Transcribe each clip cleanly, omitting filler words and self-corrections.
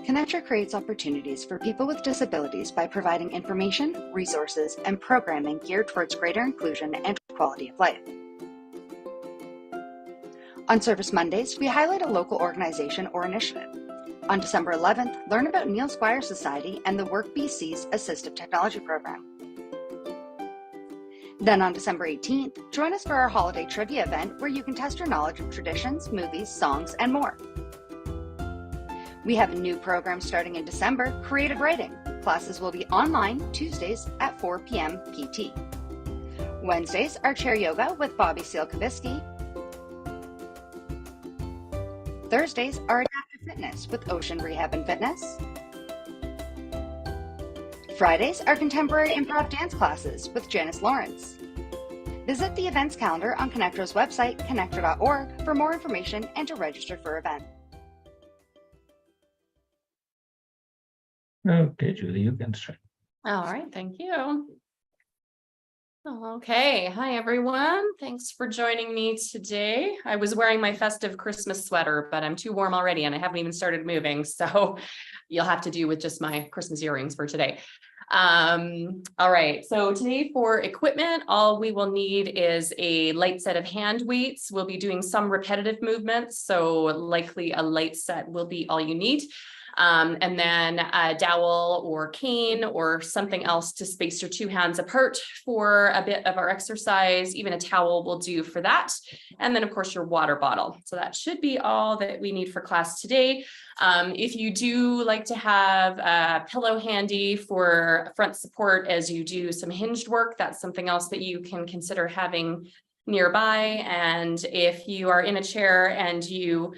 CanFitPro creates opportunities for people with disabilities by providing information, resources, and programming geared towards greater inclusion and quality of life. On Service Mondays, we highlight a local organization or initiative. On December 11th, learn about Neil Squire Society and the Work BC's Assistive Technology Program. Then on December 18th, join us for our holiday trivia event where you can test your knowledge of traditions, movies, songs, and more. We have a new program starting in December, Creative Writing. Classes will be online Tuesdays at 4 p.m. PT. Wednesdays are Chair Yoga with Bobby Seale-Kavitsky. Thursdays are Adaptive Fitness with Ocean Rehab and Fitness. Fridays are Contemporary Improv Dance Classes with Janice Lawrence. Visit the events calendar on CanFitPro's website, connector.org, for more information and to register for events. Okay, Julie, you can start. All right, thank you. Okay, hi everyone. Thanks for joining me today. I was wearing my festive Christmas sweater, but I'm too warm already and I haven't even started moving. So you'll have to do with just my Christmas earrings for today. All right, so today for equipment, all we will need is a light set of hand weights. We'll be doing some repetitive movements, so likely a light set will be all you need. And then a dowel or cane or something else to space your two hands apart for a bit of our exercise. Even a towel will do for that. And then of course your water bottle. So that should be all that we need for class today. If you do like to have a pillow handy for front support as you do some hinged work, that's something else that you can consider having nearby. And if you are in a chair and you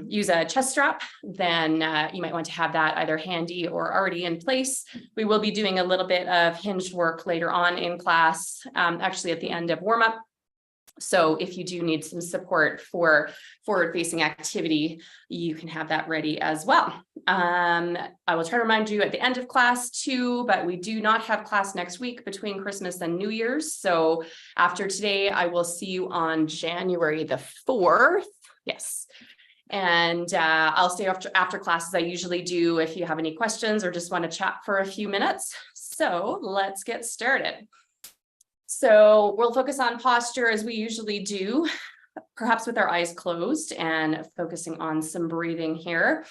use a chest strap, then you might want to have that either handy or already in place. We will be doing a little bit of hinged work later on in class, actually at the end of warm up. So if you do need some support for forward-facing activity, you can have that ready as well. I will try to remind you at the end of class too, but we do not have class next week between Christmas and New Year's. So after today, I will see you on January the 4th. Yes. And I'll stay after class as I usually do if you have any questions or just want to chat for a few minutes. So let's get started. So we'll focus on posture as we usually do, perhaps with our eyes closed and focusing on some breathing here.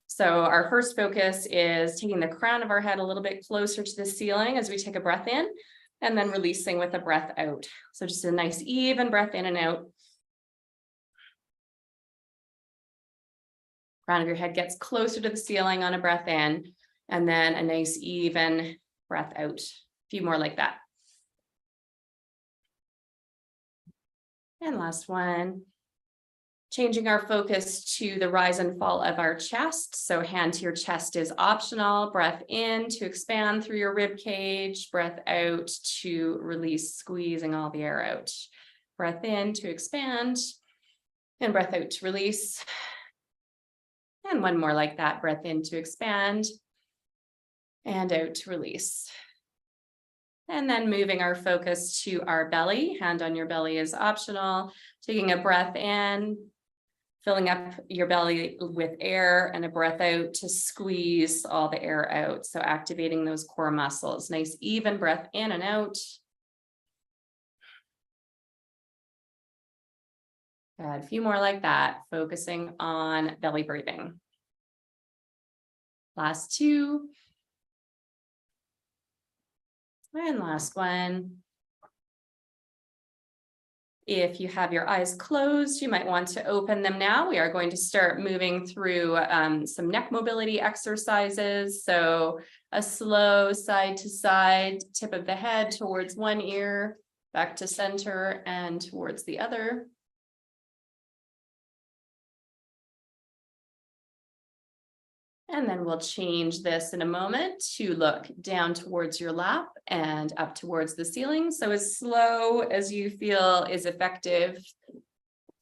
So our first focus is taking the crown of our head a little bit closer to the ceiling as we take a breath in and then releasing with a breath out. So just a nice even breath in and out. Crown of your head gets closer to the ceiling on a breath in, and then a nice even breath out. A few more like that. And last one, changing our focus to the rise and fall of our chest. So hand to your chest is optional. Breath in to expand through your rib cage. Breath out to release, squeezing all the air out. Breath in to expand and breath out to release. And one more like that, breath in to expand and out to release. And then moving our focus to our belly, hand on your belly is optional. Taking a breath in, filling up your belly with air and a breath out to squeeze all the air out. So activating those core muscles, nice even breath in and out. Good. A few more like that, focusing on belly breathing. Last two. And last one. If you have your eyes closed, you might want to open them now. We are going to start moving through some neck mobility exercises. So a slow side to side, tip of the head towards one ear, back to center and towards the other. And then we'll change this in a moment to look down towards your lap and up towards the ceiling. So as slow as you feel is effective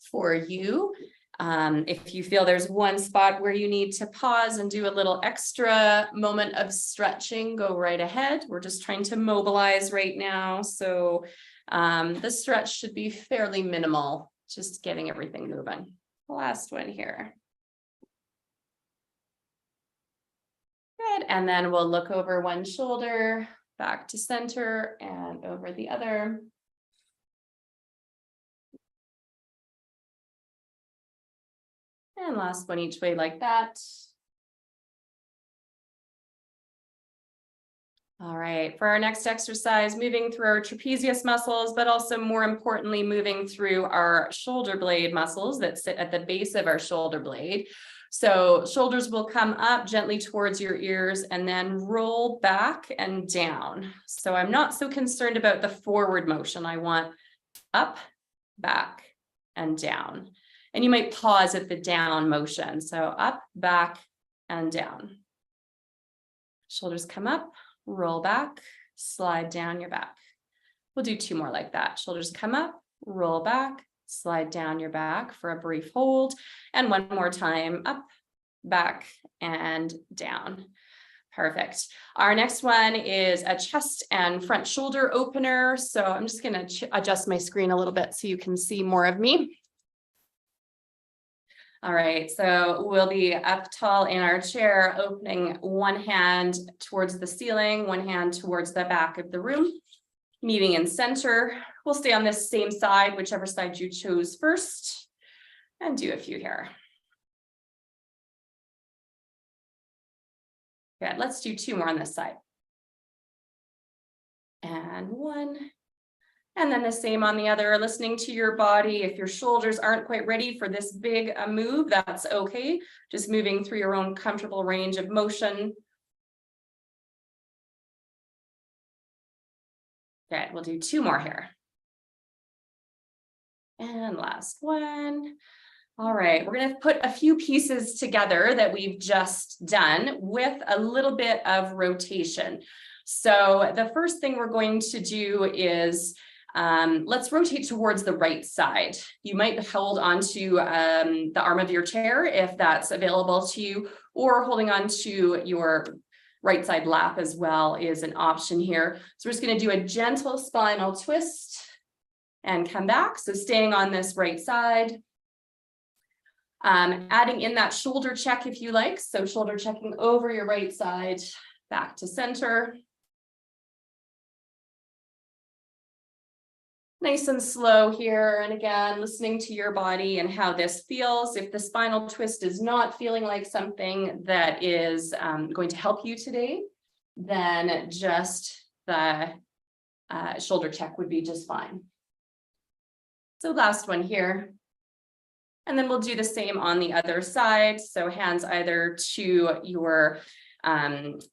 for you. If you feel there's one spot where you need to pause and do a little extra moment of stretching, go right ahead. We're just trying to mobilize right now. So the stretch should be fairly minimal, just getting everything moving. Last one here. Good. And then we'll look over one shoulder, back to center and over the other. And last one each way like that. All right, for our next exercise, moving through our trapezius muscles, but also more importantly, moving through our shoulder blade muscles that sit at the base of our shoulder blade. So shoulders will come up gently towards your ears and then roll back and down. So I'm not so concerned about the forward motion. I want up, back, and down. And you might pause at the down motion. So up, back, and down. Shoulders come up, roll back, slide down your back. We'll do 2 more like that. Shoulders come up, roll back, slide down your back for a brief hold. And one more time, up, back, and down. Perfect. Our next one is a chest and front shoulder opener. So I'm just going to adjust my screen a little bit so you can see more of me. All right, so we'll be up tall in our chair, opening one hand towards the ceiling, one hand towards the back of the room, meeting in center. We'll stay on this same side, whichever side you chose first, and do a few here. Good, let's do 2 more on this side. And 1. And then the same on the other, listening to your body. If your shoulders aren't quite ready for this big move, that's okay. Just moving through your own comfortable range of motion. Good, we'll do 2 more here. And last one. All right, we're going to put a few pieces together that we've just done with a little bit of rotation. So the first thing we're going to do is let's rotate towards the right side. You might hold onto the arm of your chair if that's available to you, or holding onto your right side lap as well is an option here. So we're just going to do a gentle spinal twist and come back. So staying on this right side. Adding in that shoulder check if you like. So shoulder checking over your right side, back to center. Nice and slow here. And again, listening to your body and how this feels. If the spinal twist is not feeling like something that is going to help you today, then just the shoulder check would be just fine. So last one here. And then we'll do the same on the other side. So hands either to your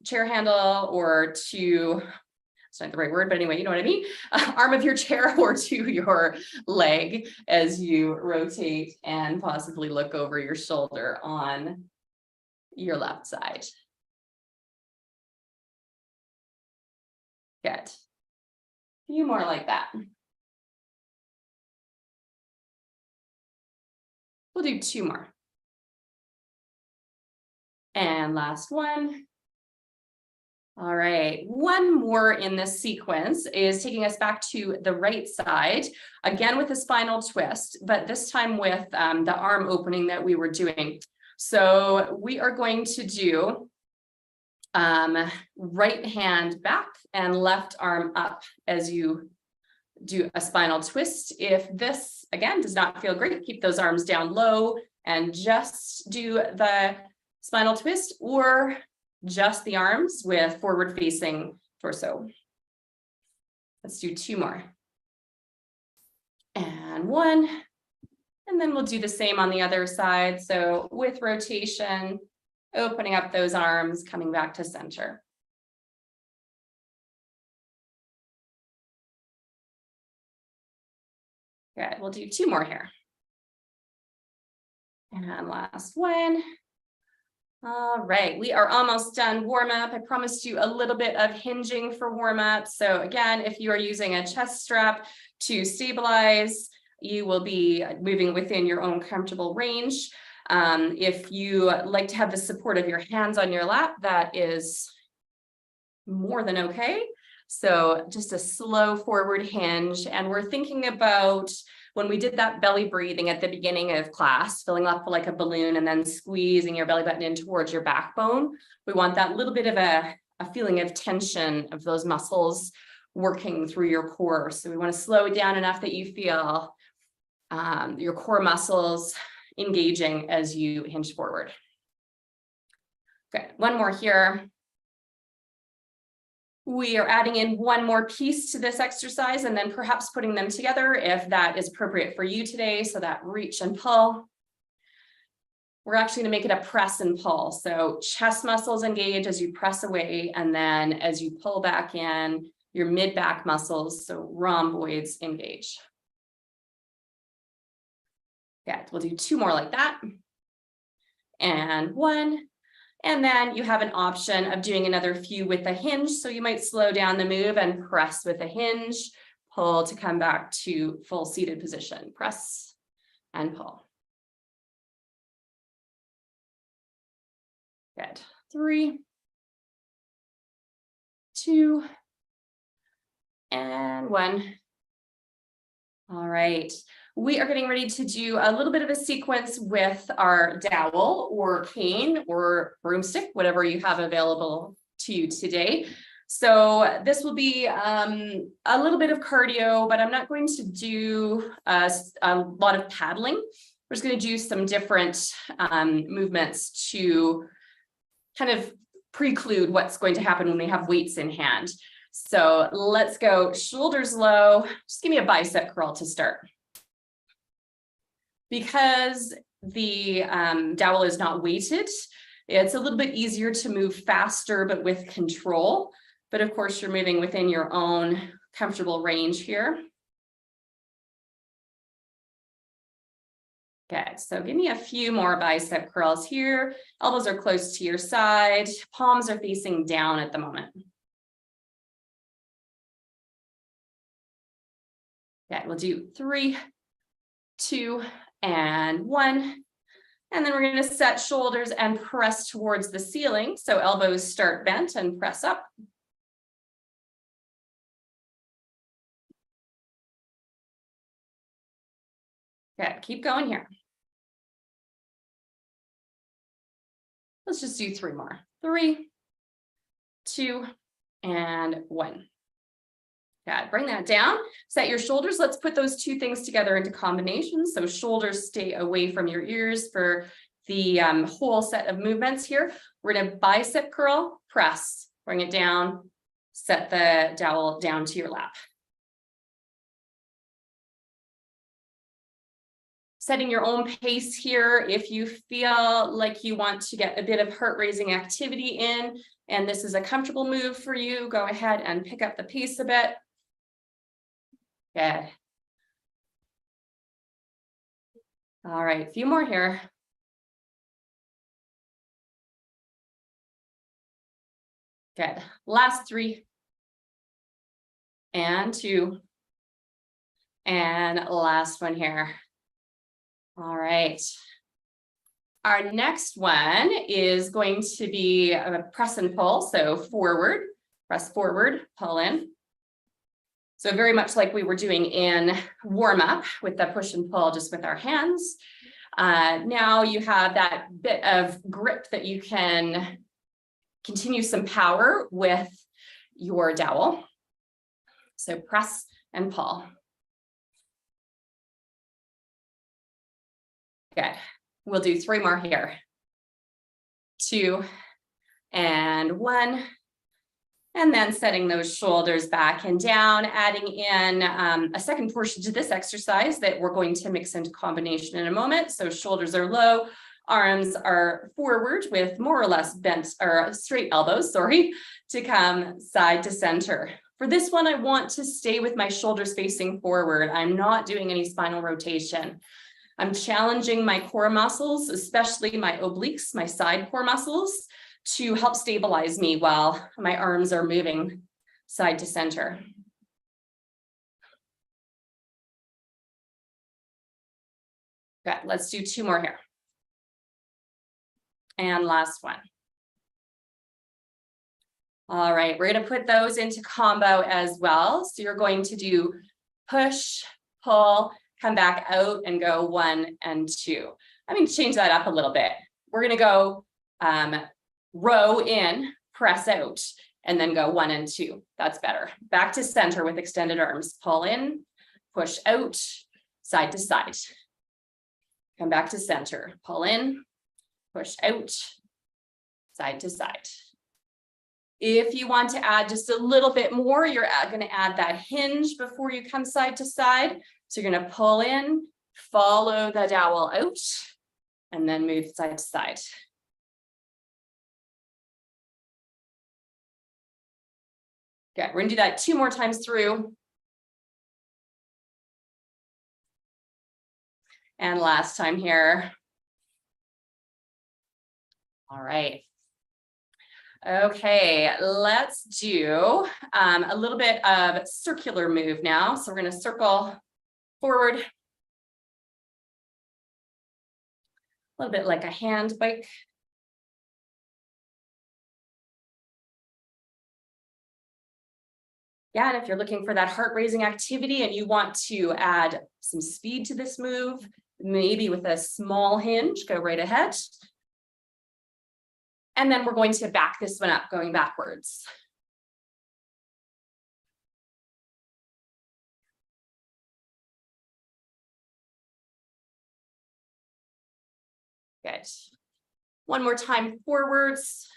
chair handle or to, it's not the right word, but anyway, you know what I mean? Arm of your chair or to your leg as you rotate and possibly look over your shoulder on your left side. Good. A few more like that. We'll do 2 more. And last one. All right, one more in this sequence is taking us back to the right side, again with a spinal twist, but this time with the arm opening that we were doing. So we are going to do right hand back and left arm up as you do a spinal twist. If this, again, does not feel great, keep those arms down low and just do the spinal twist, or just the arms with forward facing torso. Let's do 2 more. And 1. And then we'll do the same on the other side. So with rotation, opening up those arms, coming back to center. Good, we'll do 2 more here. And last one. All right, we are almost done warm up. I promised you a little bit of hinging for warm up. So again, if you are using a chest strap to stabilize, you will be moving within your own comfortable range. If you like to have the support of your hands on your lap, that is more than okay. So just a slow forward hinge, and we're thinking about When we did that belly breathing at the beginning of class, filling up like a balloon and then squeezing your belly button in towards your backbone, we want that little bit of a feeling of tension of those muscles working through your core. So we want to slow it down enough that you feel your core muscles engaging as you hinge forward. Okay, one more here. We are adding in one more piece to this exercise and then perhaps putting them together if that is appropriate for you today. So that reach and pull. We're actually going to make it a press and pull. So chest muscles engage as you press away, and then as you pull back in, your mid-back muscles, so rhomboids, engage. Yeah, we'll do two more like that. And one. And then you have an option of doing another few with a hinge. So you might slow down the move and press with a hinge, pull to come back to full seated position. Press and pull. Good. 3, 2, and 1. All right. We are getting ready to do a little bit of a sequence with our dowel or cane or broomstick, whatever you have available to you today. So this will be a little bit of cardio, but I'm not going to do a lot of paddling. We're just going to do some different movements to kind of preclude what's going to happen when we have weights in hand. So let's go shoulders low. Just give me a bicep curl to start. Because the dowel is not weighted, it's a little bit easier to move faster, but with control. But of course, you're moving within your own comfortable range here. Good. So give me a few more bicep curls here. Elbows are close to your side. Palms are facing down at the moment. Okay, we'll do 3, 2, and 1. And then we're going to set shoulders and press towards the ceiling. So elbows start bent and press up. Good. Keep going here. Let's just do 3 more. 3, 2, and 1. Good. Bring that down. Set your shoulders. Let's put those two things together into combination. So shoulders stay away from your ears for the whole set of movements here. We're going to bicep curl, press, bring it down, set the dowel down to your lap. Setting your own pace here. If you feel like you want to get a bit of heart-raising activity in, and this is a comfortable move for you, go ahead and pick up the pace a bit. Good. All right, a few more here. Good. Last 3. And 2. And last one here. All right. Our next one is going to be a press and pull. So forward, press forward, pull in. So very much like we were doing in warm up with the push and pull just with our hands. Now you have that bit of grip that you can continue some power with your dowel. So press and pull. Good. We'll do 3 more here. 2 and 1. And then setting those shoulders back and down, adding in a second portion to this exercise that we're going to mix into combination in a moment. So shoulders are low, arms are forward with more or less bent or straight elbows, to come side to center. For this one, I want to stay with my shoulders facing forward. I'm not doing any spinal rotation. I'm challenging my core muscles, especially my obliques, my side core muscles, to help stabilize me while my arms are moving side to center. Good. Let's do 2 more here. And last one. All right, we're going to put those into combo as well. So you're going to do push, pull, come back out and go 1 and 2. I'm going to change that up a little bit. We're going to go row in, press out, and then go 1 and 2. That's better. Back to center with extended arms. Pull in, push out, side to side. Come back to center. Pull in, push out, side to side. If you want to add just a little bit more, you're going to add that hinge before you come side to side. So you're going to pull in, follow the dowel out, and then move side to side. Okay, we're going to do that 2 more times through. And last time here. All right. Okay, let's do a little bit of circular move now. So we're going to circle forward. A little bit like a hand bike. Yeah, and if you're looking for that heart-raising activity and you want to add some speed to this move, maybe with a small hinge, go right ahead. And then we're going to back this one up, going backwards. Good. One more time forwards.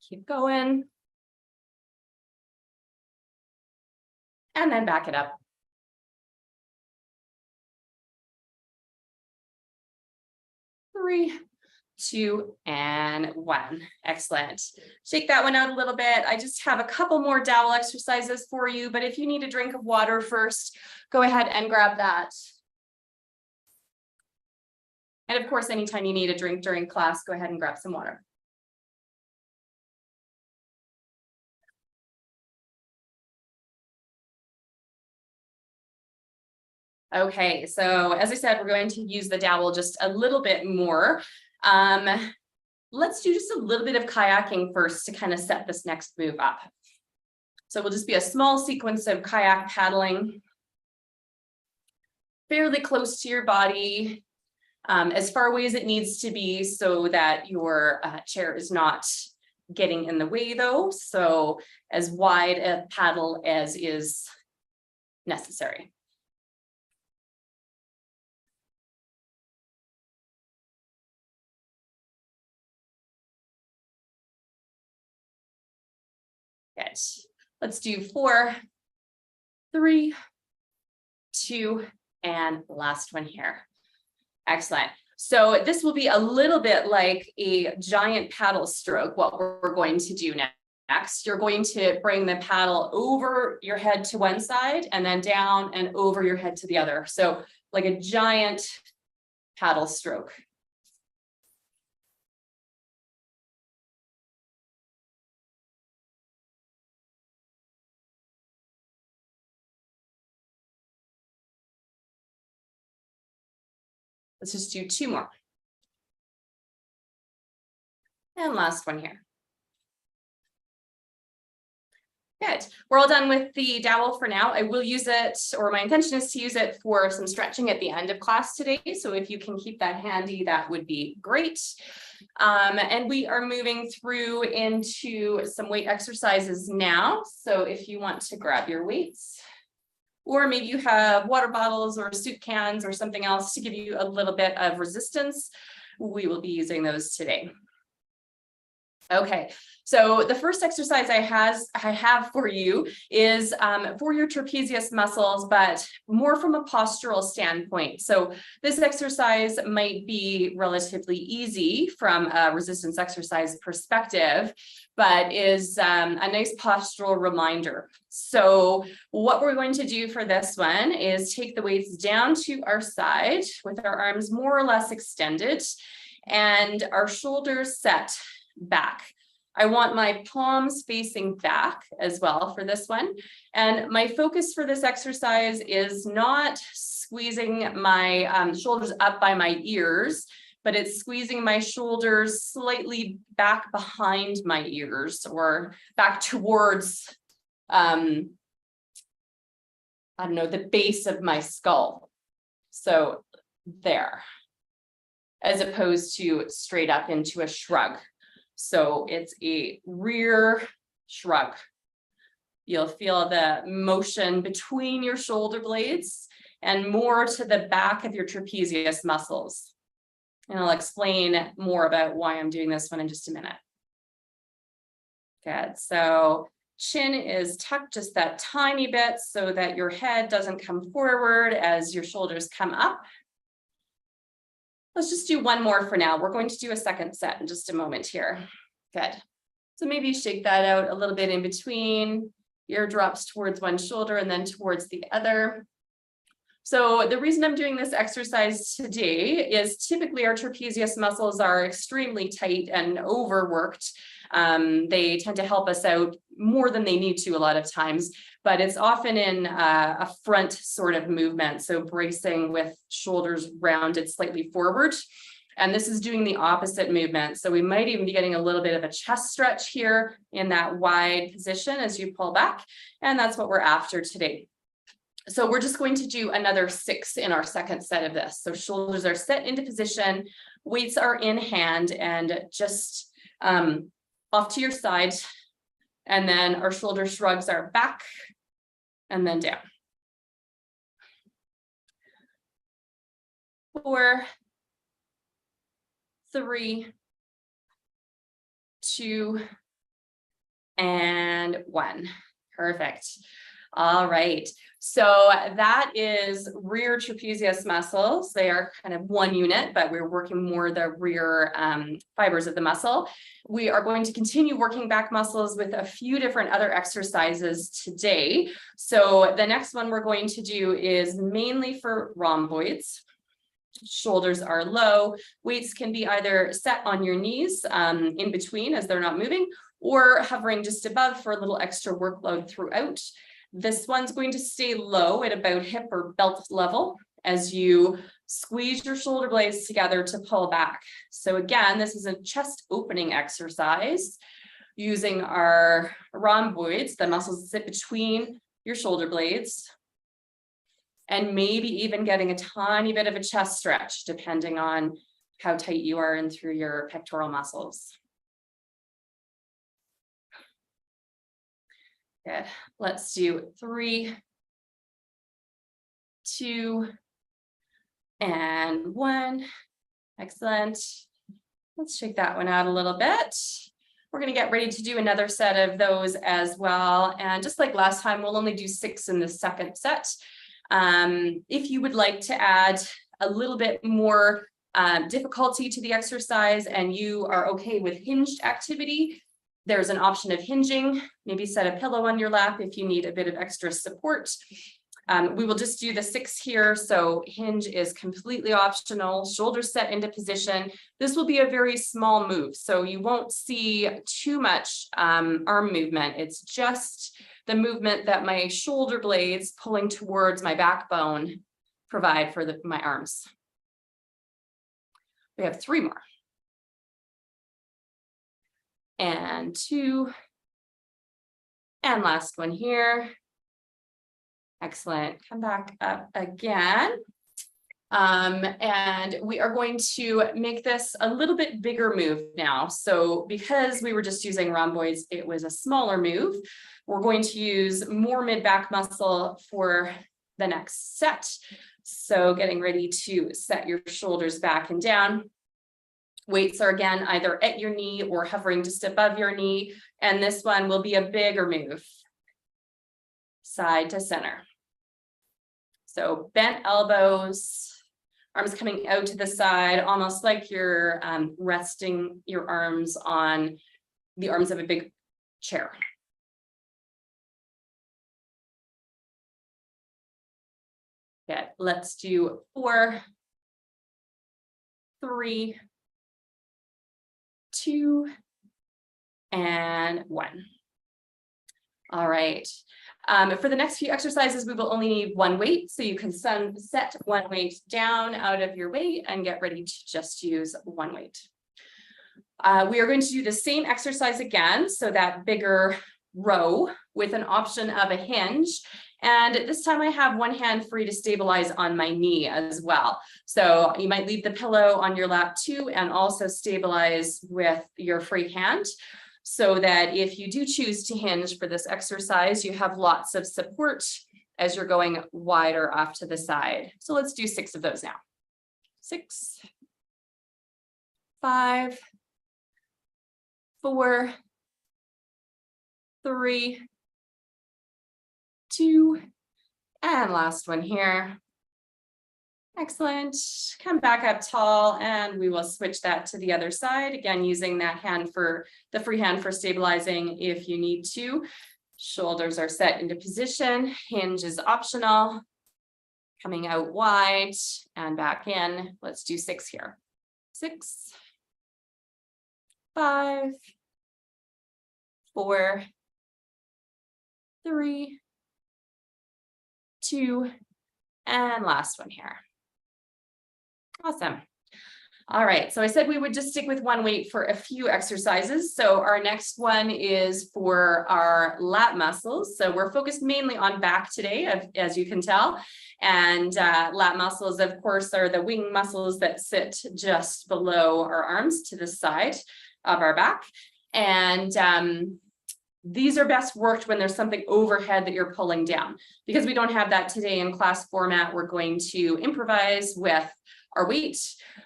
Keep going. And then back it up. 3, 2, and 1. Excellent. Shake that one out a little bit. I just have a couple more dowel exercises for you, but if you need a drink of water first, go ahead and grab that. And of course, anytime you need a drink during class, go ahead and grab some water. Okay, so as I said, we're going to use the dowel just a little bit more. Let's do just a little bit of kayaking first to kind of set this next move up. So we'll just be a small sequence of kayak paddling, fairly close to your body, as far away as it needs to be so that your chair is not getting in the way though. So as wide a paddle as is necessary. Good. Let's do 4, 3, 2, and last one here. Excellent. So this will be a little bit like a giant paddle stroke, what we're going to do next. You're going to bring the paddle over your head to one side and then down and over your head to the other. So like a giant paddle stroke. Let's just do 2 more. And last one here. Good. We're all done with the dowel for now. I will use it, or my intention is to use it for some stretching at the end of class today. So if you can keep that handy, that would be great. And we are moving through into some weight exercises now. So if you want to grab your weights, or maybe you have water bottles or soup cans or something else to give you a little bit of resistance, we will be using those today. Okay, so the first exercise I have for you is for your trapezius muscles, but more from a postural standpoint. So this exercise might be relatively easy from a resistance exercise perspective, but is a nice postural reminder. So what we're going to do for this one is take the weights down to our side with our arms more or less extended and our shoulders set back. I want my palms facing back as well for this one. And my focus for this exercise is not squeezing my shoulders up by my ears, but it's squeezing my shoulders slightly back behind my ears or back towards I don't know, the base of my skull. So there, as opposed to straight up into a shrug. So it's a rear shrug. You'll feel the motion between your shoulder blades and more to the back of your trapezius muscles. And I'll explain more about why I'm doing this one in just a minute. Good. So chin is tucked just that tiny bit so that your head doesn't come forward as your shoulders come up. Let's just do one more for now. We're going to do a second set in just a moment here. Good. So maybe shake that out a little bit in between, eardrops towards one shoulder and then towards the other. So the reason I'm doing this exercise today is typically our trapezius muscles are extremely tight and overworked. They tend to help us out more than they need to a lot of times, but it's often in a front sort of movement. So bracing with shoulders rounded slightly forward. And this is doing the opposite movement. So we might even be getting a little bit of a chest stretch here in that wide position as you pull back. And that's what we're after today. So we're just going to do another 6 in our second set of this. So shoulders are set into position, weights are in hand and just off to your side. And then our shoulder shrugs are back and then down. 4, 3, 2, and 1. Perfect. All right. So that is rear trapezius muscles. They are kind of one unit, but we're working more the rear fibers of the muscle. We are going to continue working back muscles with a few different other exercises today. So the next one we're going to do is mainly for rhomboids. Shoulders are low. Weights can be either set on your knees in between as they're not moving, or hovering just above for a little extra workload throughout. This one's going to stay low at about hip or belt level as you squeeze your shoulder blades together to pull back. So again, this is a chest opening exercise using our rhomboids, the muscles that sit between your shoulder blades, and maybe even getting a tiny bit of a chest stretch depending on how tight you are in through your pectoral muscles. Good. Let's do 3, 2, and 1. Excellent. Let's shake that one out a little bit. We're going to get ready to do another set of those as well. And just like last time, we'll only do 6 in the second set. If you would like to add a little bit more difficulty to the exercise and you are okay with hinged activity, there's an option of hinging. Maybe set a pillow on your lap if you need a bit of extra support. We will just do the 6 here. So hinge is completely optional, shoulders set into position. This will be a very small move, so you won't see too much arm movement. It's just the movement that my shoulder blades pulling towards my backbone provide for my arms. We have 3 more. And 2, and last one here. Excellent. Come back up again. And we are going to make this a little bit bigger move now. So because we were just using rhomboids, it was a smaller move. We're going to use more mid-back muscle for the next set. So getting ready to set your shoulders back and down. Weights are again either at your knee or hovering just above your knee. And this one will be a bigger move, side to center. So bent elbows, arms coming out to the side, almost like you're resting your arms on the arms of a big chair. Good. Let's do 4, 3, 2, and 1. All right. For the next few exercises, we will only need 1 weight. So you can set 1 weight down out of your weight and get ready to just use 1 weight. We are going to do the same exercise again. So that bigger row with an option of a hinge. And this time I have one hand free to stabilize on my knee as well. So you might leave the pillow on your lap too, and also stabilize with your free hand, so that if you do choose to hinge for this exercise, you have lots of support as you're going wider off to the side. So let's do 6 of those now. 6, 5, 4, 3, 2, and last one here. Excellent. Come back up tall, and we will switch that to the other side. Again, using that hand for the free hand for stabilizing if you need to. Shoulders are set into position. Hinge is optional. Coming out wide and back in. Let's do 6 here. 6, 5, 4, 3, 2, and last one here. Awesome. All right, so I said we would just stick with one weight for a few exercises. So our next one is for our lat muscles. So we're focused mainly on back today, as you can tell. And lat muscles, of course, are the wing muscles that sit just below our arms to the side of our back. And these are best worked when there's something overhead that you're pulling down. Because we don't have that today in class format, we're going to improvise with our weight.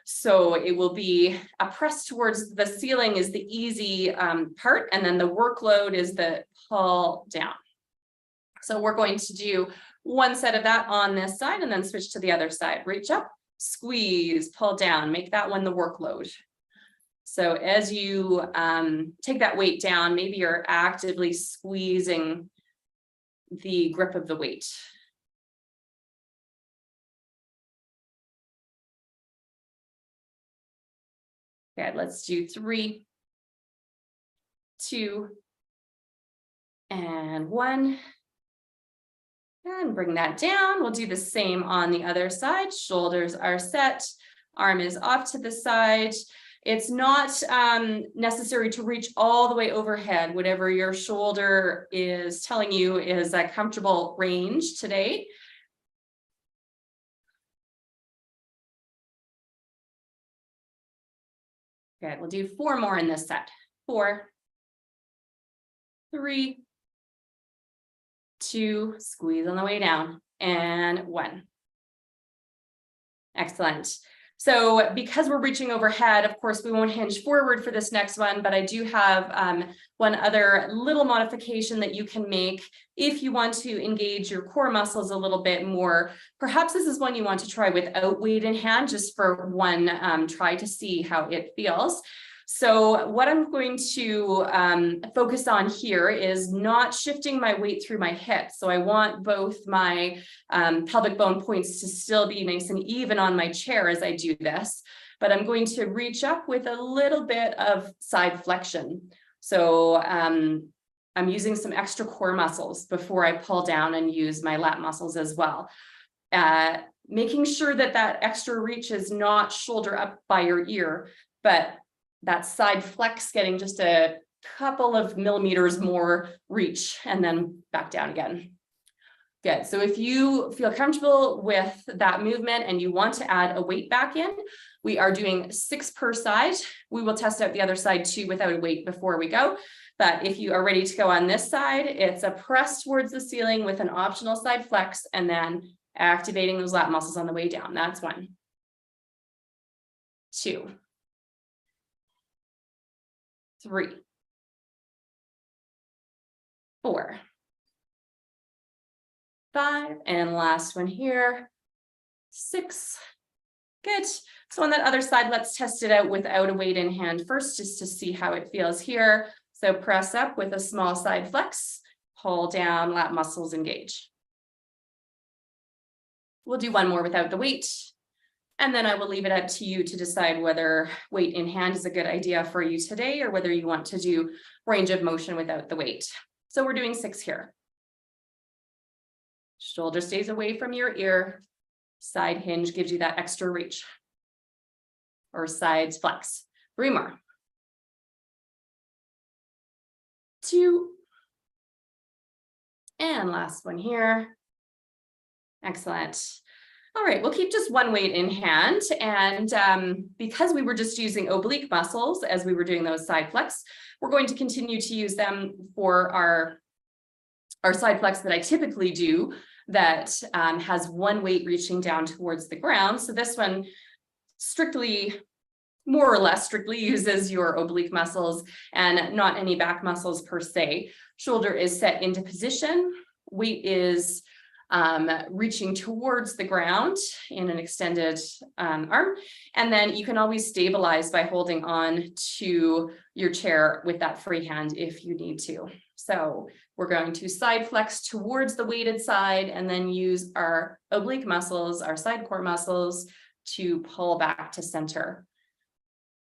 So it will be a press towards the ceiling is the easy part, and then the workload is the pull down. So we're going to do one set of that on this side and then switch to the other side. Reach up, squeeze, pull down, make that one the workload. So as you take that weight down, maybe you're actively squeezing the grip of the weight. Okay, let's do 3, 2, and 1. And bring that down. We'll do the same on the other side. Shoulders are set, arm is off to the side. It's not necessary to reach all the way overhead. Whatever your shoulder is telling you is a comfortable range today. Good, we'll do 4 more in this set. 4, 3, 2, squeeze on the way down, and 1. Excellent. So because we're reaching overhead, of course, we won't hinge forward for this next one, but I do have one other little modification that you can make if you want to engage your core muscles a little bit more. Perhaps this is one you want to try without weight in hand, just for one try to see how it feels. So what I'm going to focus on here is not shifting my weight through my hips. So I want both my pelvic bone points to still be nice and even on my chair as I do this, but I'm going to reach up with a little bit of side flexion. So I'm using some extra core muscles before I pull down and use my lat muscles as well. Making sure that that extra reach is not shoulder up by your ear, but that side flex getting just a couple of millimeters more reach and then back down again. Good. So if you feel comfortable with that movement and you want to add a weight back in, we are doing 6 per side. We will test out the other side too without a weight before we go. But if you are ready to go on this side, it's a press towards the ceiling with an optional side flex and then activating those lat muscles on the way down. That's 1, 2, 3, 4, 5, and last one here, 6. Good. So on that other side, let's test it out without a weight in hand first, just to see how it feels here. So press up with a small side flex, pull down, lat muscles engage. We'll do one more without the weight. And then I will leave it up to you to decide whether weight in hand is a good idea for you today or whether you want to do range of motion without the weight. So we're doing 6 here. Shoulder stays away from your ear. Side hinge gives you that extra reach. Or side flex. 3 more. 2. And last one here. Excellent. All right, we'll keep just one weight in hand. And because we were just using oblique muscles as we were doing those side flex, we're going to continue to use them for our side flex that I typically do that has one weight reaching down towards the ground. So this one more or less strictly uses your oblique muscles and not any back muscles per se. Shoulder is set into position. Weight is reaching towards the ground in an extended arm. And then you can always stabilize by holding on to your chair with that free hand if you need to. So we're going to side flex towards the weighted side and then use our oblique muscles, our side core muscles to pull back to center.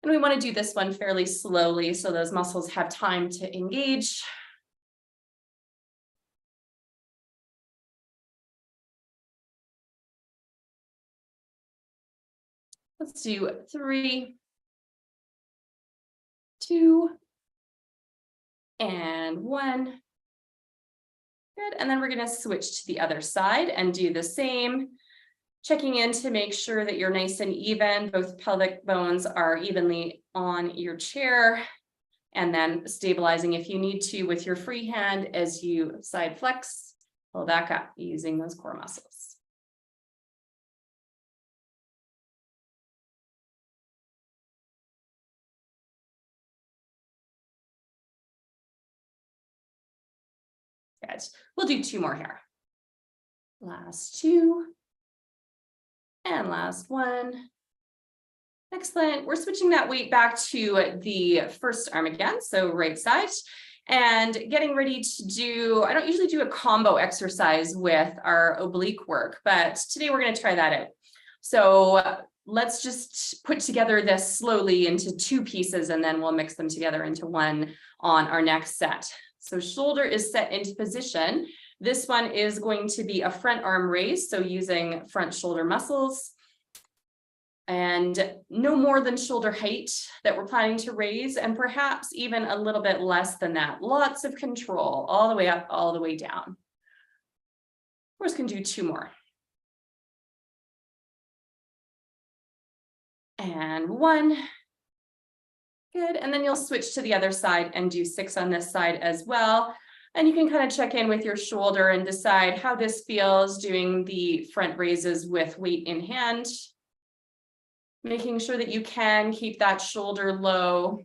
And we want to do this one fairly slowly so those muscles have time to engage. Let's do 3, 2, and 1. Good. And then we're going to switch to the other side and do the same, checking in to make sure that you're nice and even. Both pelvic bones are evenly on your chair, and then stabilizing if you need to with your free hand as you side flex, pull back up using those core muscles. Good. We'll do 2 more here. Last 2. And last 1. Excellent. We're switching that weight back to the first arm again, so right side, and getting ready to do, I don't usually do a combo exercise with our oblique work, but today we're going to try that out. So let's just put together this slowly into 2 pieces, and then we'll mix them together into one on our next set. So shoulder is set into position. This one is going to be a front arm raise, so using front shoulder muscles. And no more than shoulder height that we're planning to raise, and perhaps even a little bit less than that. Lots of control, all the way up, all the way down. Of course, can do 2 more. And 1. Good, and then you'll switch to the other side and do 6 on this side as well. And you can kind of check in with your shoulder and decide how this feels doing the front raises with weight in hand. Making sure that you can keep that shoulder low.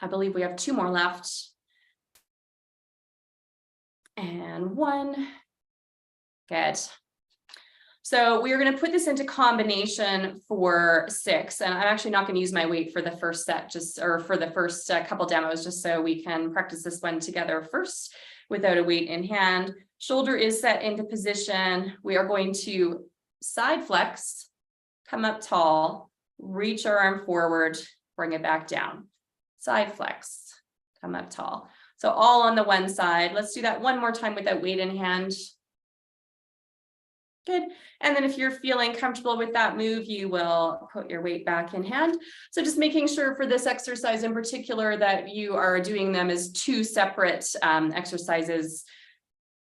I believe we have 2 more left. And 1. Good. So we are going to put this into combination for 6, and I'm actually not going to use my weight for the first set, for the first couple demos, just so we can practice this one together first without a weight in hand. Shoulder is set into position. We are going to side flex, come up tall, reach our arm forward, bring it back down. Side flex, come up tall. So all on the one side. Let's do that one more time with that weight in hand. Good. And then if you're feeling comfortable with that move, you will put your weight back in hand. So just making sure for this exercise in particular that you are doing them as 2 separate exercises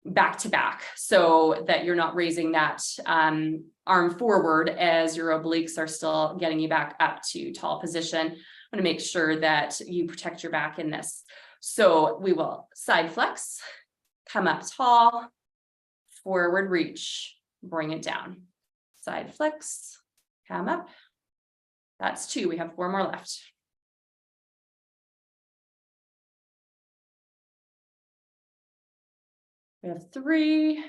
back to back, so that you're not raising that arm forward as your obliques are still getting you back up to tall position. I want to make sure that you protect your back in this. So we will side flex, come up tall, forward reach, bring it down. Side flex, come up. That's 2. We have 4 more left. We have 3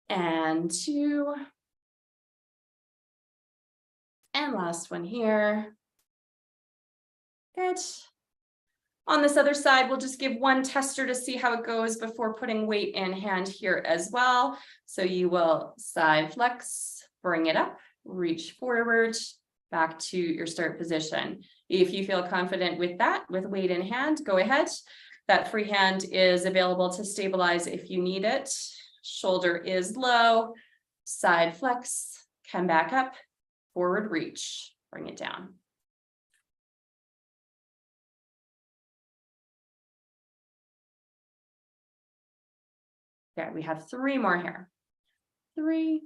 and 2. And last one here. Good. On this other side, we'll just give 1 tester to see how it goes before putting weight in hand here as well. So you will side flex, bring it up, reach forward, back to your start position. If you feel confident with that, with weight in hand, go ahead. That free hand is available to stabilize if you need it. Shoulder is low, side flex, come back up, forward reach, bring it down. Okay, we have 3 more here. 3,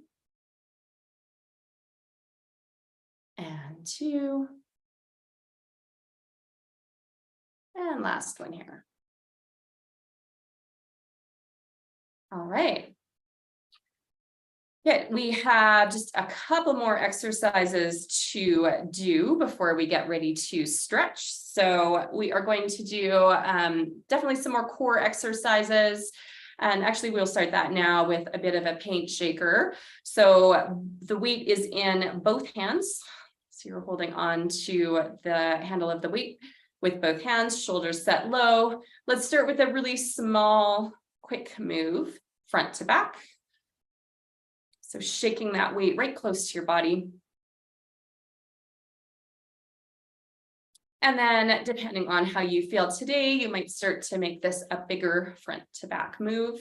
and 2, and last one here. All right. Good. We have just a couple more exercises to do before we get ready to stretch. So we are going to do definitely some more core exercises. And actually, we'll start that now with a bit of a paint shaker. So the weight is in both hands. So you're holding on to the handle of the weight with both hands, shoulders set low. Let's start with a really small, quick move, front to back. So shaking that weight right close to your body. And then depending on how you feel today, you might start to make this a bigger front to back move.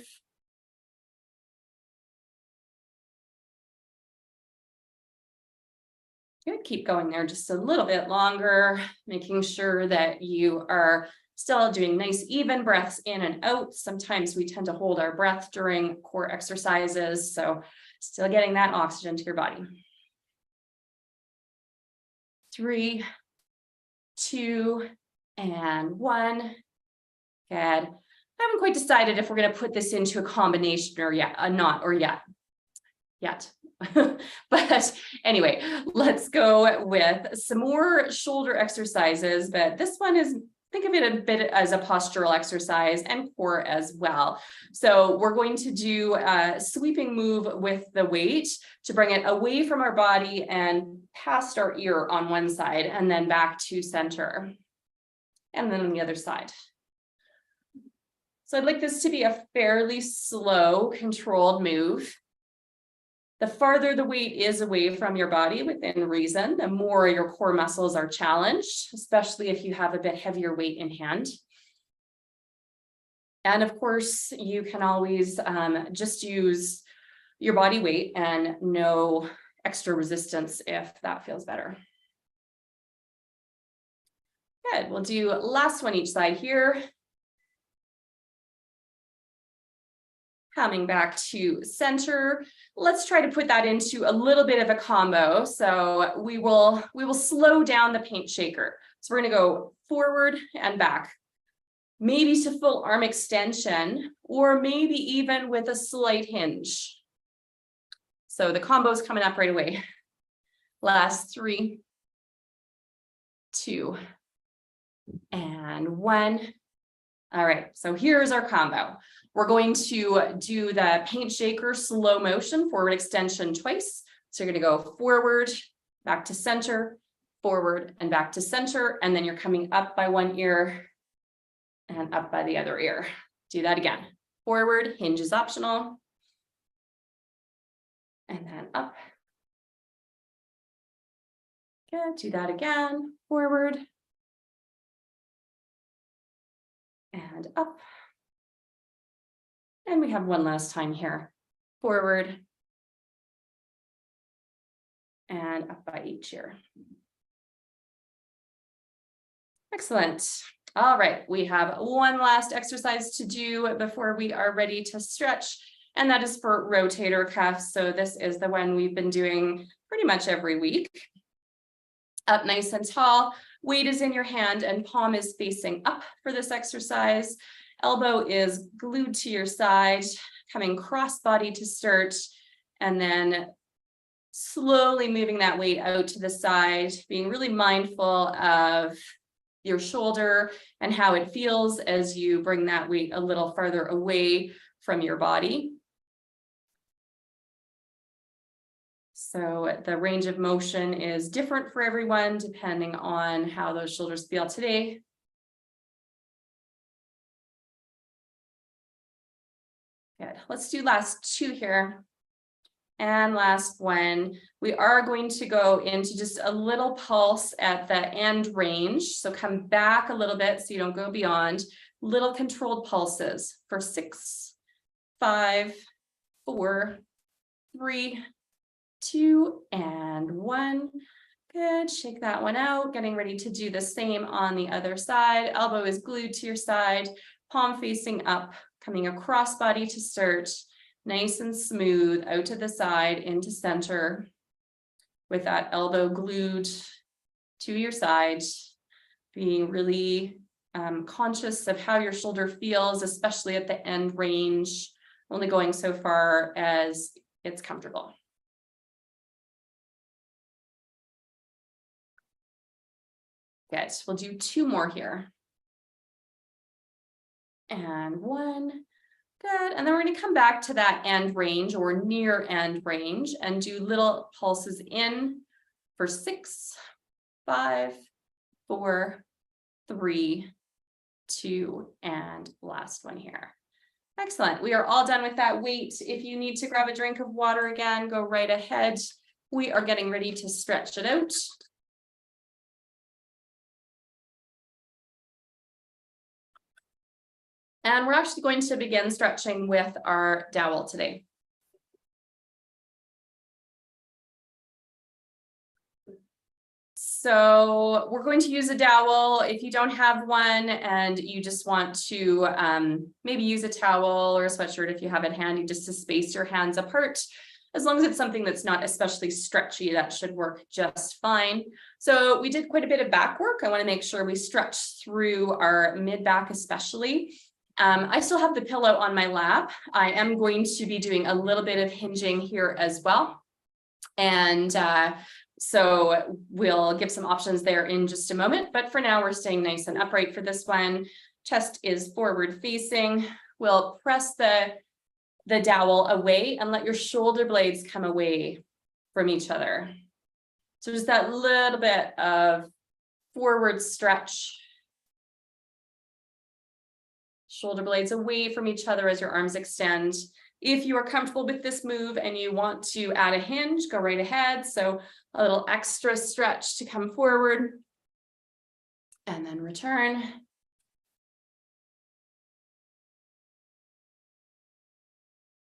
Good, keep going there just a little bit longer, making sure that you are still doing nice even breaths in and out. Sometimes we tend to hold our breath during core exercises, so still getting that oxygen to your body. 3, 2, and 1. Good. I haven't quite decided if we're going to put this into a combination or yet, yet. But anyway, let's go with some more shoulder exercises, but this one is, think of it a bit as a postural exercise and core as well. So we're going to do a sweeping move with the weight to bring it away from our body and past our ear on one side and then back to center. And then on the other side. So I'd like this to be a fairly slow, controlled move. The farther the weight is away from your body within reason, the more your core muscles are challenged, especially if you have a bit heavier weight in hand. And of course, you can always just use your body weight and no extra resistance if that feels better. Good, we'll do last one each side here. Coming back to center, let's try to put that into a little bit of a combo. So we will slow down the paint shaker. So we're going to go forward and back, maybe to full arm extension, or maybe even with a slight hinge. So the combo is coming up right away. Last 3, 2, and 1. All right, so here's our combo. We're going to do the paint shaker slow motion, forward extension twice. So you're going to go forward, back to center, forward and back to center. And then you're coming up by one ear and up by the other ear. Do that again. Forward, hinge is optional. And then up. Good, do that again. Forward. And up. And we have one last time here. Forward. And up by each ear. Excellent. All right, we have one last exercise to do before we are ready to stretch, and that is for rotator cuffs. So this is the one we've been doing pretty much every week. Up nice and tall, weight is in your hand and palm is facing up for this exercise. Elbow is glued to your side, coming cross body to start, and then slowly moving that weight out to the side, being really mindful of your shoulder and how it feels as you bring that weight a little farther away from your body. So the range of motion is different for everyone depending on how those shoulders feel today. Good. Let's do last 2 here. And last one, we are going to go into just a little pulse at the end range. So come back a little bit so you don't go beyond. Little controlled pulses for 6, 5, 4, 3, 2, and 1. Good, shake that one out. Getting ready to do the same on the other side. Elbow is glued to your side, palm facing up, coming across body to start, Nice and smooth out to the side into center with that elbow glued to your side, being really conscious of how your shoulder feels, especially at the end range, only going so far as it's comfortable. Good. We'll do 2 more here. And 1. Good. And then we're going to come back to that end range or near end range and do little pulses in for 6, 5, 4, 3, 2, and last one here. Excellent. We are all done with that weight. If you need to grab a drink of water again, go right ahead. We are getting ready to stretch it out. And we're actually going to begin stretching with our dowel today. So we're going to use a dowel. If you don't have one and you just want to maybe use a towel or a sweatshirt if you have it handy, just to space your hands apart. As long as it's something that's not especially stretchy, that should work just fine. So we did quite a bit of back work. I want to make sure we stretch through our mid back especially. I still have the pillow on my lap. I am going to be doing a little bit of hinging here as well. And so we'll give some options there in just a moment. But for now, we're staying nice and upright for this one. Chest is forward facing. We'll press the dowel away and let your shoulder blades come away from each other. So just that little bit of forward stretch. Shoulder blades away from each other as your arms extend. If you are comfortable with this move and you want to add a hinge, go right ahead. So a little extra stretch to come forward and then return.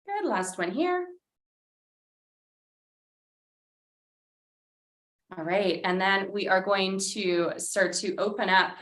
Good, last one here. All right, and then we are going to start to open up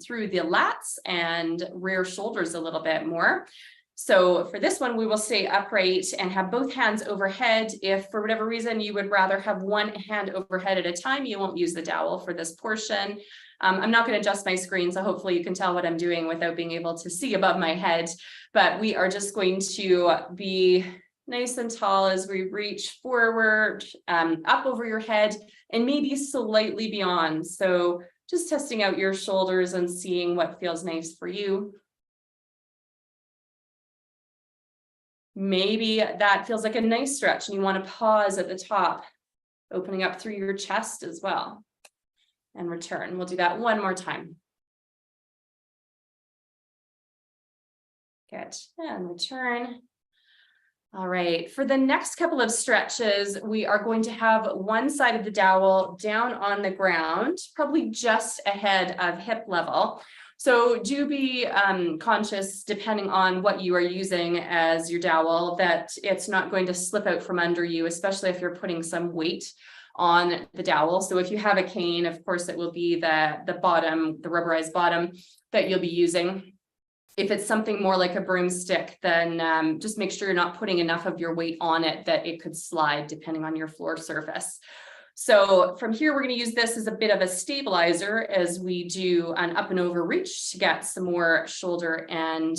through the lats and rear shoulders a little bit more. So for this one, we will stay upright and have both hands overhead. If for whatever reason you would rather have one hand overhead at a time, you won't use the dowel for this portion. I'm not going to adjust my screen, so hopefully you can tell what I'm doing without being able to see above my head. But we are just going to be nice and tall as we reach forward, up over your head, and maybe slightly beyond. So just testing out your shoulders and seeing what feels nice for you. Maybe that feels like a nice stretch and you want to pause at the top, opening up through your chest as well. And return. We'll do that one more time. Good. And return. All right. For the next couple of stretches, we are going to have one side of the dowel down on the ground, probably just ahead of hip level. So do be conscious, depending on what you are using as your dowel, that it's not going to slip out from under you, especially if you're putting some weight on the dowel. So if you have a cane, of course, it will be the bottom, the rubberized bottom that you'll be using. If it's something more like a broomstick, then just make sure you're not putting enough of your weight on it that it could slide depending on your floor surface. So from here, we're going to use this as a bit of a stabilizer as we do an up and over reach to get some more shoulder and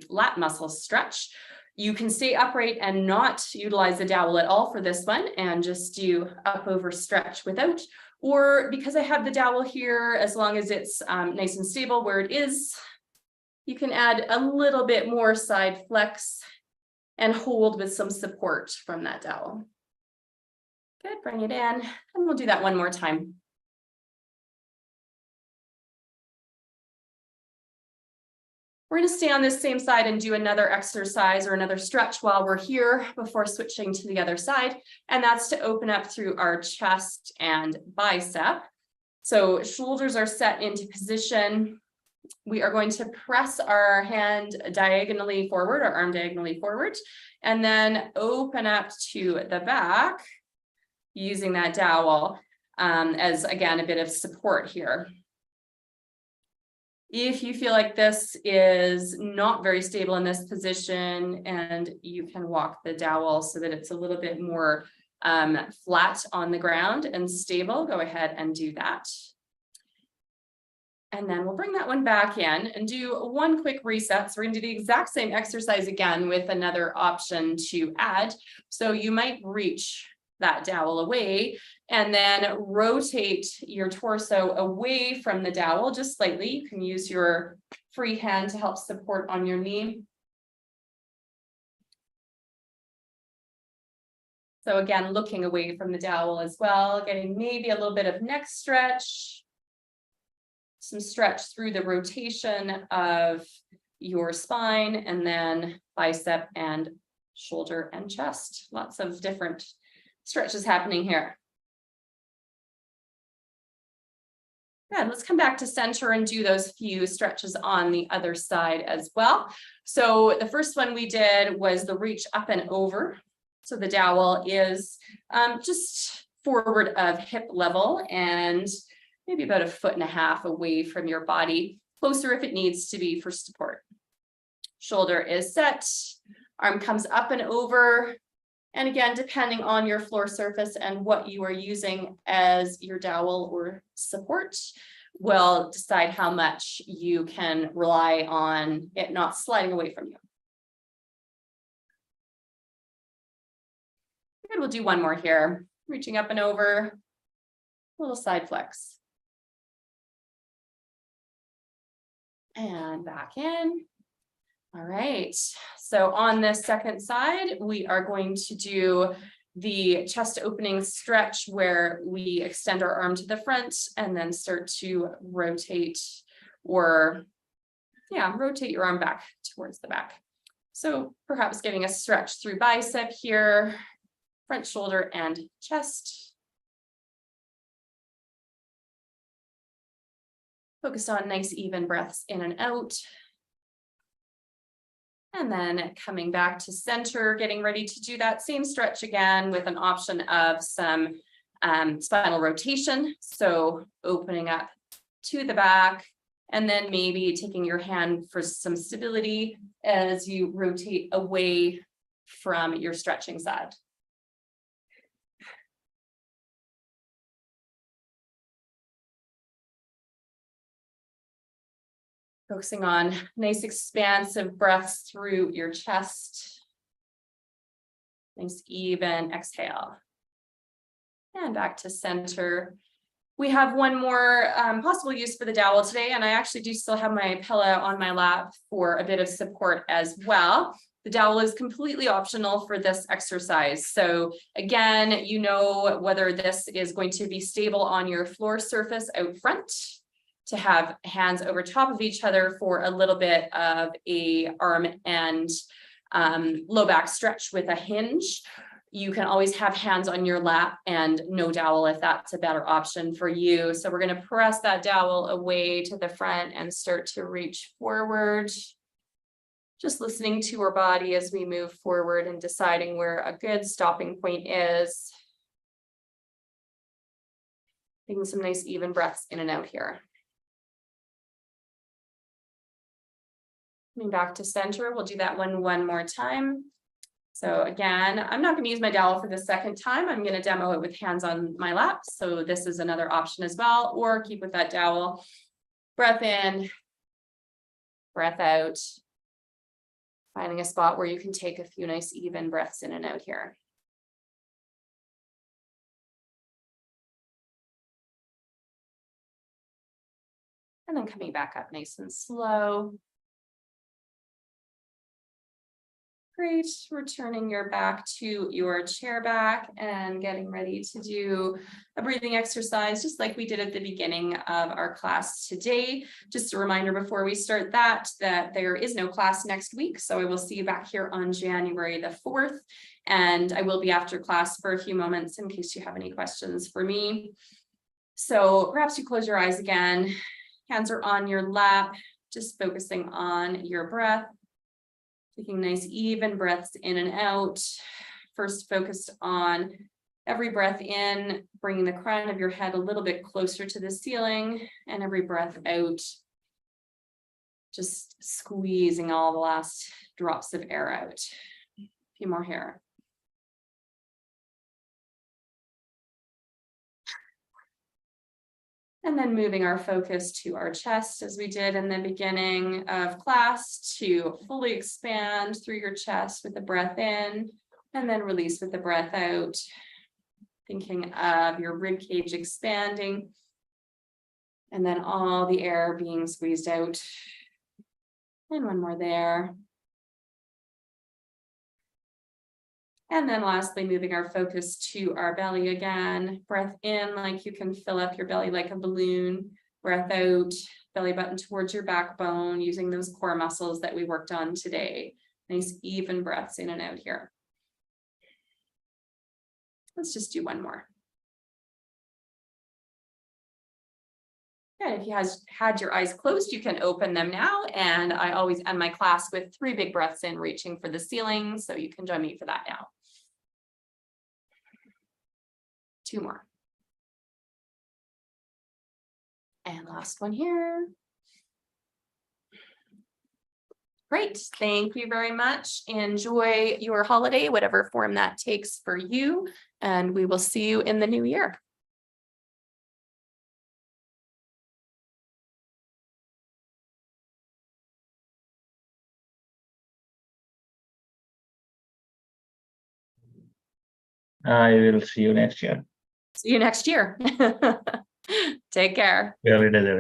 lat muscle stretch. You can stay upright and not utilize the dowel at all for this one and just do up over stretch without, or because I have the dowel here, as long as it's nice and stable where it is, you can add a little bit more side flex and hold with some support from that dowel. Good, bring it in, and we'll do that one more time. We're going to stay on this same side and do another exercise or another stretch while we're here before switching to the other side. And that's to open up through our chest and bicep. So shoulders are set into position. We are going to press our hand diagonally forward, our arm diagonally forward, and then open up to the back using that dowel as, again, a bit of support here. If you feel like this is not very stable in this position, and you can walk the dowel so that it's a little bit more flat on the ground and stable, go ahead and do that. And then we'll bring that one back in and do one quick reset. So we're going to do the exact same exercise again with another option to add. So you might reach that dowel away and then rotate your torso away from the dowel just slightly. You can use your free hand to help support on your knee. So again, looking away from the dowel as well, getting maybe a little bit of neck stretch, some stretch through the rotation of your spine, and then bicep and shoulder and chest. Lots of different stretches happening here. Good. Let's come back to center and do those few stretches on the other side as well. So the first one we did was the reach up and over. So the dowel is just forward of hip level and maybe about 1.5 feet away from your body, closer if it needs to be for support. Shoulder is set, arm comes up and over. And again, depending on your floor surface and what you are using as your dowel or support, will decide how much you can rely on it not sliding away from you. Good, we'll do one more here. Reaching up and over, a little side flex. And back in. All right, so on this second side, we are going to do the chest opening stretch where we extend our arm to the front and then start to rotate rotate your arm back towards the back. So perhaps getting a stretch through bicep here, front shoulder and chest. Focus on nice even breaths in and out. And then coming back to center, getting ready to do that same stretch again with an option of some spinal rotation. So opening up to the back and then maybe taking your hand for some stability as you rotate away from your stretching side. Focusing on nice expansive breaths through your chest. Nice even exhale. And back to center. We have one more possible use for the dowel today, and I actually do still have my pillow on my lap for a bit of support as well. The dowel is completely optional for this exercise. So again, you know whether this is going to be stable on your floor surface out front, to have hands over top of each other for a little bit of a arm and low back stretch with a hinge. You can always have hands on your lap and no dowel if that's a better option for you. So we're going to press that dowel away to the front and start to reach forward. Just listening to our body as we move forward and deciding where a good stopping point is. Taking some nice even breaths in and out here. Coming back to center, we'll do that one more time. So again, I'm not going to use my dowel for the second time. I'm going to demo it with hands on my lap. So this is another option as well, or keep with that dowel. Breath in, breath out. Finding a spot where you can take a few nice even breaths in and out here. And then coming back up nice and slow. Great, returning your back to your chair back and getting ready to do a breathing exercise, just like we did at the beginning of our class today. Just a reminder before we start that there is no class next week. So I will see you back here on January the 4th, and I will be after class for a few moments in case you have any questions for me. So perhaps you close your eyes again, hands are on your lap, just focusing on your breath. Taking nice even breaths in and out. First focused on every breath in, bringing the crown of your head a little bit closer to the ceiling, and every breath out, Just squeezing all the last drops of air out. A few more here. And then moving our focus to our chest as we did in the beginning of class to fully expand through your chest with the breath in and then release with the breath out. Thinking of your rib cage expanding and then all the air being squeezed out. And one more there. And then lastly, moving our focus to our belly again. Breath in like you can fill up your belly like a balloon. Breath out, belly button towards your backbone, using those core muscles that we worked on today. Nice even breaths in and out here. Let's just do one more. And if you had your eyes closed, you can open them now. And I always end my class with 3 big breaths in, reaching for the ceiling. So you can join me for that now. 2 more. And last one here. Great. Thank you very much. Enjoy your holiday, whatever form that takes for you. And we will see you in the new year. I will see you next year. See you next year. Take care. Early days.